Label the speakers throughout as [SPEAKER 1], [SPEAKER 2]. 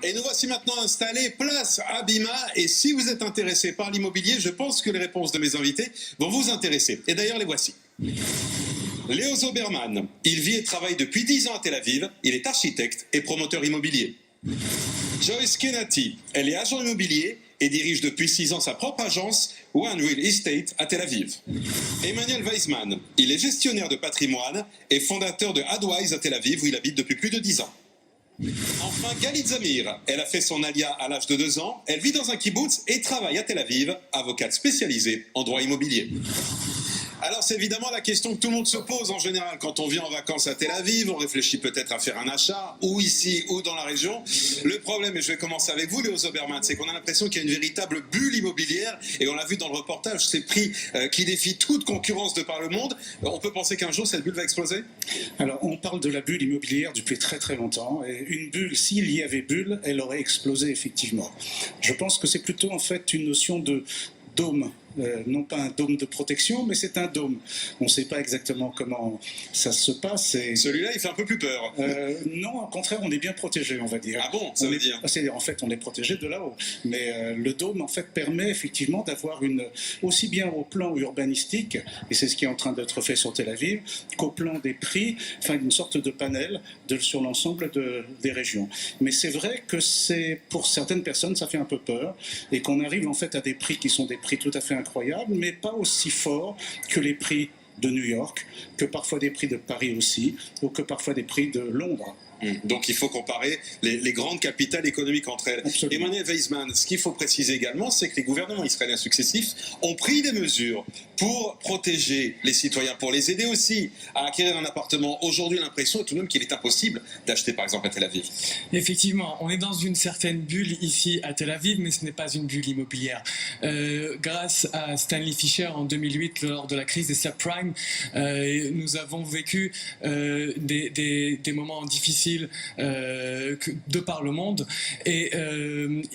[SPEAKER 1] Et nous voici maintenant installés place Abima. Et si vous êtes intéressé par l'immobilier, je pense que les réponses de mes invités vont vous intéresser. Et d'ailleurs, les voici. Léo Zoberman, il vit et travaille depuis 10 ans à Tel Aviv. Il est architecte et promoteur immobilier. Joyce Kenati, elle est agent immobilier et dirige depuis 6 ans sa propre agence One Real Estate à Tel Aviv. Emmanuel Weisman, il est gestionnaire de patrimoine et fondateur de Adwise à Tel Aviv où il habite depuis plus de 10 ans. Enfin, Galit Zamir, elle a fait son alia à l'âge de 2 ans, elle vit dans un kibbutz et travaille à Tel Aviv, avocate spécialisée en droit immobilier. Alors c'est évidemment la question que tout le monde se pose en général quand on vient en vacances à Tel Aviv, on réfléchit peut-être à faire un achat, ou ici, ou dans la région. Le problème, et je vais commencer avec vous Léo Zoberman, c'est qu'on a l'impression qu'il y a une véritable bulle immobilière, et on l'a vu dans le reportage, ces prix qui défient toute concurrence de par le monde. On peut penser qu'un jour cette bulle va exploser?
[SPEAKER 2] Alors on parle de la bulle immobilière depuis très très longtemps, et une bulle, s'il y avait bulle, elle aurait explosé effectivement. Je pense que c'est plutôt en fait une notion de dôme. Non pas un dôme de protection, mais c'est un dôme. On ne sait pas exactement comment ça se passe.
[SPEAKER 1] Celui-là, il fait un peu plus peur.
[SPEAKER 2] Non, au contraire, on est bien protégé, on va dire.
[SPEAKER 1] Ah bon, ça veut dire?
[SPEAKER 2] En fait, on est protégé de là-haut. Mais le dôme, en fait, permet effectivement d'avoir aussi bien au plan urbanistique, et c'est ce qui est en train d'être fait sur Tel Aviv, qu'au plan des prix, enfin une sorte de panel sur l'ensemble des régions. Mais c'est vrai que pour certaines personnes, ça fait un peu peur, et qu'on arrive en fait à des prix qui sont des prix tout à fait incroyable, mais pas aussi fort que les prix de New York, que parfois des prix de Paris aussi, ou que parfois des prix de Londres.
[SPEAKER 1] Donc il faut comparer les grandes capitales économiques entre elles.
[SPEAKER 2] Absolument.
[SPEAKER 1] Emmanuel Weisman, ce qu'il faut préciser également, c'est que les gouvernements israéliens successifs ont pris des mesures pour protéger les citoyens, pour les aider aussi à acquérir un appartement. Aujourd'hui, l'impression est tout de même qu'il est impossible d'acheter par exemple à Tel Aviv.
[SPEAKER 3] Effectivement, on est dans une certaine bulle ici à Tel Aviv, mais ce n'est pas une bulle immobilière. Grâce à Stanley Fischer en 2008, lors de la crise des subprimes, nous avons vécu des moments difficiles de par le monde, et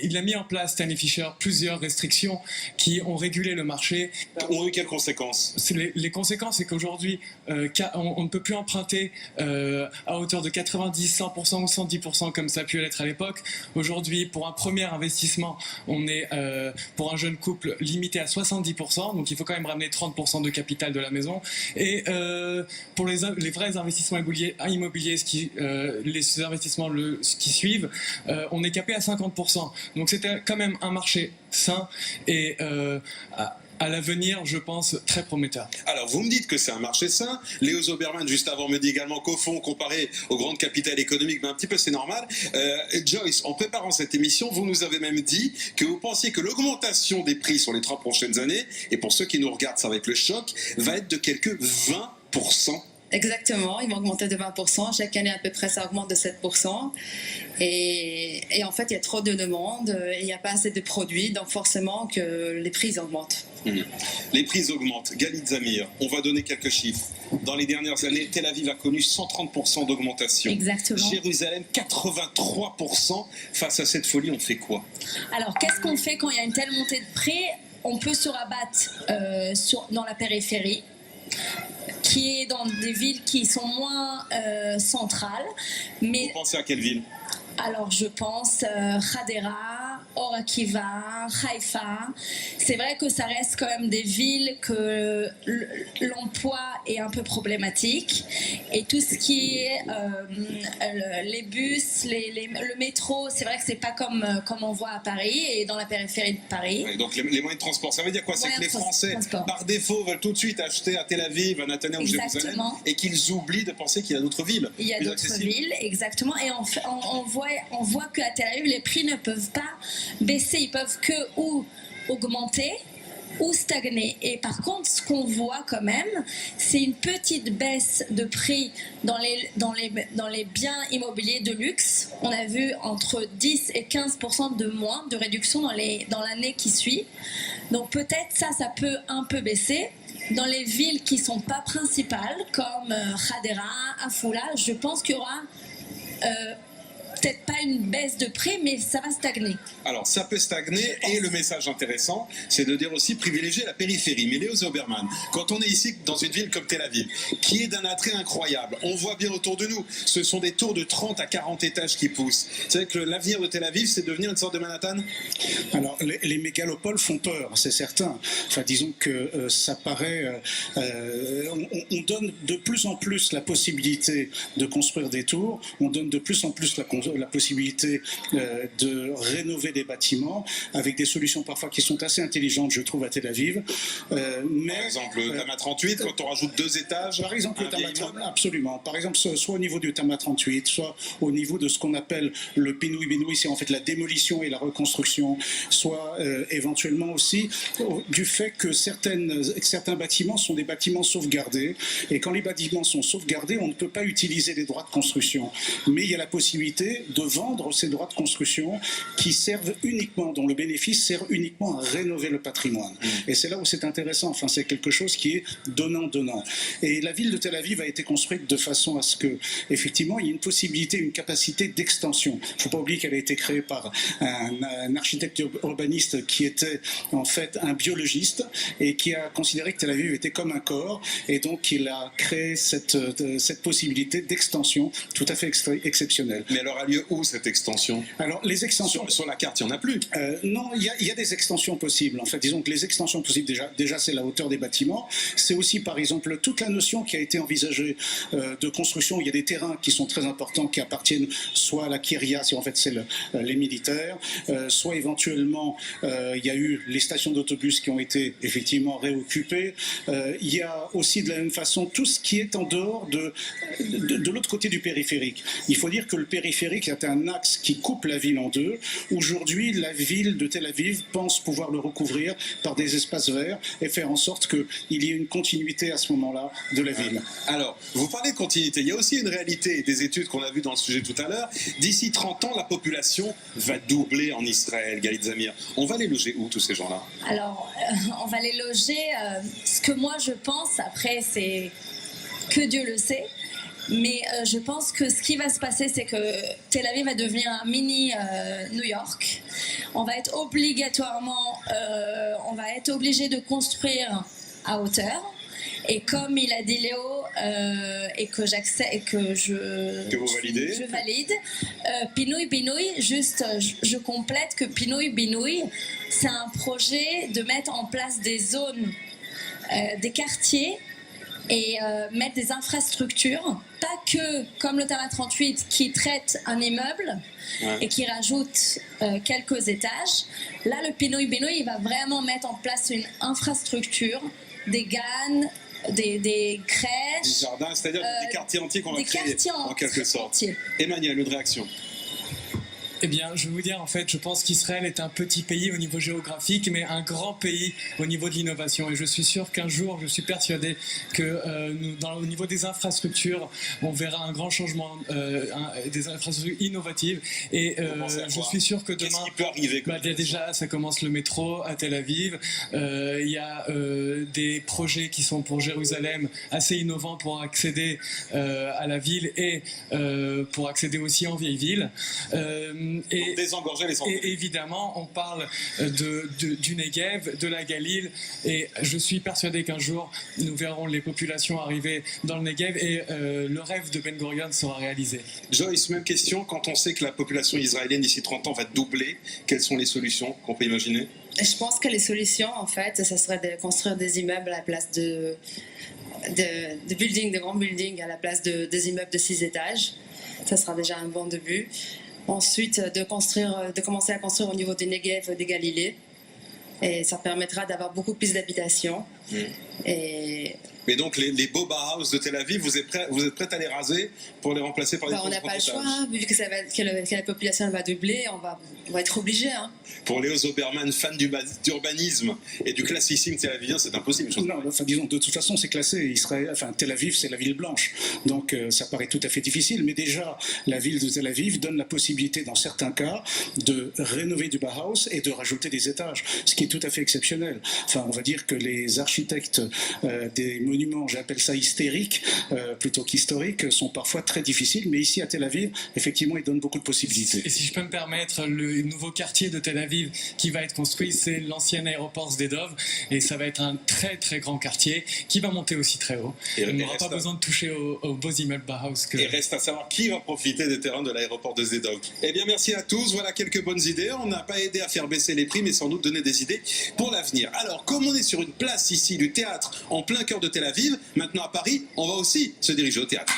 [SPEAKER 3] il a mis en place, Stanley Fischer, plusieurs restrictions qui ont régulé le marché.
[SPEAKER 1] Ont eu quelles conséquences?
[SPEAKER 3] Les conséquences, c'est qu'aujourd'hui on ne peut plus emprunter à hauteur de 90, 100% ou 110% comme ça a pu l'être à l'époque. Aujourd'hui, pour un premier investissement, on est pour un jeune couple limité à 70%, donc il faut quand même ramener 30% de capital de la maison. Et pour les vrais investissements immobiliers, les investissements qui suivent, on est capé à 50%. Donc c'était quand même un marché sain et à l'avenir, je pense, très prometteur.
[SPEAKER 1] Alors, vous me dites que c'est un marché sain. Léo Zoberman, juste avant, me dit également qu'au fond, comparé aux grandes capitales économiques, un petit peu c'est normal. Joyce, en préparant cette émission, vous nous avez même dit que vous pensiez que l'augmentation des prix sur les 3 prochaines années, et pour ceux qui nous regardent, ça va être le choc, va être de quelques 20%.
[SPEAKER 4] Exactement, ils vont augmenter de 20%. Chaque année, à peu près, ça augmente de 7%. Et en fait, il y a trop de demandes et il n'y a pas assez de produits, donc forcément que les prix augmentent.
[SPEAKER 1] Les prix augmentent. Galit Zamir, on va donner quelques chiffres. Dans les dernières années, Tel Aviv a connu 130% d'augmentation.
[SPEAKER 4] Exactement.
[SPEAKER 1] Jérusalem, 83%. Face à cette folie, on fait quoi?
[SPEAKER 5] Alors, qu'est-ce qu'on fait quand il y a une telle montée de prix? On peut se rabattre dans la périphérie, qui est dans des villes qui sont moins centrales. Mais
[SPEAKER 1] vous pensez à quelle ville?
[SPEAKER 5] Alors je pense Hadera, Or Akiva, Haïfa. C'est vrai que ça reste quand même des villes que l'emploi est un peu problématique, et tout ce qui est les bus, le métro, c'est vrai que c'est pas comme on voit à Paris et dans la périphérie de Paris.
[SPEAKER 1] Ouais, donc les moyens de transport, ça veut dire quoi? C'est que les Français, par défaut, veulent tout de suite acheter à Tel Aviv, à Netanyahou ou Jérusalem, et qu'ils oublient de penser qu'il y a d'autres villes.
[SPEAKER 5] Il y a d'autres villes, exactement, et on voit qu'à Tel Aviv, les prix ne peuvent pas baisser, ils peuvent que ou augmenter ou stagner. Et par contre, ce qu'on voit quand même, c'est une petite baisse de prix dans les biens immobiliers de luxe. On a vu entre 10 et 15% de moins de réduction dans l'année qui suit. Donc peut-être ça peut un peu baisser. Dans les villes qui ne sont pas principales, comme Hadera, Afula, je pense qu'il y aura peut-être pas une baisse de prix, mais ça va stagner.
[SPEAKER 1] Alors, ça peut stagner, et le message intéressant, c'est de dire aussi privilégier la périphérie. Mais Léo Zoberman, quand on est ici dans une ville comme Tel Aviv, qui est d'un attrait incroyable, on voit bien autour de nous, ce sont des tours de 30 à 40 étages qui poussent. C'est vrai que l'avenir de Tel Aviv, c'est de devenir une sorte de Manhattan?
[SPEAKER 2] Alors, les mégalopoles font peur, c'est certain. Enfin, disons que ça paraît... on donne de plus en plus la possibilité de construire des tours, on donne de plus en plus la possibilité de rénover des bâtiments avec des solutions parfois qui sont assez intelligentes, je trouve, à Tel Aviv. Mais,
[SPEAKER 1] par exemple, le Tama 38, quand on rajoute 2 étages.
[SPEAKER 2] Par exemple, le
[SPEAKER 1] un vieil
[SPEAKER 2] Tama
[SPEAKER 1] immeuble.
[SPEAKER 2] absolument. Par exemple, soit au niveau du Tama 38, soit au niveau de ce qu'on appelle le Pinoui-Binoui, c'est en fait la démolition et la reconstruction, soit éventuellement aussi du fait que certains bâtiments sont des bâtiments sauvegardés. Et quand les bâtiments sont sauvegardés, on ne peut pas utiliser les droits de construction. Mais il y a la possibilité de vendre ces droits de construction qui servent uniquement, dont le bénéfice sert uniquement à rénover le patrimoine. Et c'est là où c'est intéressant. Enfin, c'est quelque chose qui est donnant-donnant. Et la ville de Tel Aviv a été construite de façon à ce que, effectivement, il y ait une possibilité, une capacité d'extension. Il ne faut pas oublier qu'elle a été créée par un architecte urbaniste qui était en fait un biologiste et qui a considéré que Tel Aviv était comme un corps, et donc il a créé cette possibilité d'extension tout à fait exceptionnelle.
[SPEAKER 1] Mais alors, a lieu où cette extension?
[SPEAKER 2] Alors, les extensions...
[SPEAKER 1] Sur la carte, il n'y en a plus.
[SPEAKER 2] Non, il y a des extensions possibles. En fait, disons que les extensions possibles, déjà c'est la hauteur des bâtiments. C'est aussi, par exemple, toute la notion qui a été envisagée de construction. Il y a des terrains qui sont très importants, qui appartiennent soit à la Kyria, si en fait c'est les militaires, soit éventuellement, il y a eu les stations d'autobus qui ont été effectivement réoccupées. Il y a aussi de la même façon tout ce qui est en dehors de l'autre côté du périphérique. Il faut dire que le périphérique est un axe qui coupe la ville en deux. Aujourd'hui, la ville de Tel Aviv pense pouvoir le recouvrir par des espaces verts et faire en sorte qu'il y ait une continuité à ce moment-là de la ville.
[SPEAKER 1] Alors, vous parlez de continuité. Il y a aussi une réalité des études qu'on a vues dans le sujet tout à l'heure. D'ici 30 ans, la population va doubler en Israël, Galit Zamir. On va les loger où, tous ces gens-là?
[SPEAKER 5] Alors, on va les loger. Ce que moi je pense, après, c'est que Dieu le sait. Mais je pense que ce qui va se passer, c'est que Tel Aviv va devenir un mini New York. On va être obligé de construire à hauteur. Et comme il a dit Léo, et que j'accepte et que je valide, Pinoui Binoui, juste je complète que Pinoui Binoui, c'est un projet de mettre en place des zones, des quartiers, et mettre des infrastructures, pas que comme le Tama 38 qui traite un immeuble et qui rajoute quelques étages. Là, le Pinoui Binoui, il va vraiment mettre en place une infrastructure, des GAN, des crèches,
[SPEAKER 1] Des jardins, c'est-à-dire des quartiers entiers qu'on va créer, en quelque sorte.
[SPEAKER 5] entiers.
[SPEAKER 1] Emmanuel, une réaction?
[SPEAKER 3] Eh bien, je vais vous dire, en fait, je pense qu'Israël est un petit pays au niveau géographique, mais un grand pays au niveau de l'innovation. Et je suis sûr qu'un jour, je suis persuadé que au niveau des infrastructures, on verra un grand changement, des infrastructures innovatives. Et je suis sûr que demain,
[SPEAKER 1] qu'est-ce qui peut arriver
[SPEAKER 3] déjà, ça commence le métro à Tel Aviv. Il y a des projets qui sont pour Jérusalem assez innovants pour accéder à la ville et pour accéder aussi en vieille ville.
[SPEAKER 1] Et désengorger les centres.
[SPEAKER 3] Et évidemment, on parle du Negev, de la Galile, et je suis persuadé qu'un jour, nous verrons les populations arriver dans le Negev et le rêve de Ben Gurion sera réalisé.
[SPEAKER 1] Joyce, même question, quand on sait que la population israélienne d'ici 30 ans va doubler, quelles sont les solutions qu'on peut imaginer?
[SPEAKER 4] Je pense que les solutions, en fait, ça serait de construire des immeubles à la place de grands buildings à la place des immeubles de 6 étages. Ça sera déjà un bon début. Ensuite, de commencer à construire au niveau des Negev, des Galilées. Et ça permettra d'avoir beaucoup plus d'habitations.
[SPEAKER 1] Mais donc, les beaux Bauhaus de Tel Aviv, vous êtes prêts à les raser pour les remplacer par des
[SPEAKER 4] on n'a pas le choix, hein, vu que la population va doubler, on va être obligé. Hein.
[SPEAKER 1] Pour Léo Zoberman, fan d'urbanisme et du classicisme tel-avivien, c'est impossible.
[SPEAKER 2] Non, enfin, disons, de toute façon, c'est classé. Tel Aviv, c'est la ville blanche. Donc, ça paraît tout à fait difficile. Mais déjà, la ville de Tel Aviv donne la possibilité, dans certains cas, de rénover du Bauhaus et de rajouter des étages, ce qui est tout à fait exceptionnel. Enfin, on va dire que les architectes architectes des monuments, j'appelle ça hystériques, plutôt qu'historiques, sont parfois très difficiles. Mais ici à Tel Aviv, effectivement, ils donnent beaucoup de possibilités.
[SPEAKER 3] Et si je peux me permettre, le nouveau quartier de Tel Aviv qui va être construit, c'est l'ancien aéroport Sdedov, et ça va être un très très grand quartier qui va monter aussi très haut.
[SPEAKER 1] Et
[SPEAKER 3] on n'aura pas besoin de toucher aux beaux immeubles Bauhaus.
[SPEAKER 1] Et reste à savoir qui va profiter des terrains de l'aéroport de Sdedov. Eh bien, merci à tous. Voilà quelques bonnes idées. On n'a pas aidé à faire baisser les prix, mais sans doute donner des idées pour l'avenir. Alors, comme on est sur une place ici du théâtre en plein cœur de Tel Aviv, maintenant à Paris, on va aussi se diriger au théâtre.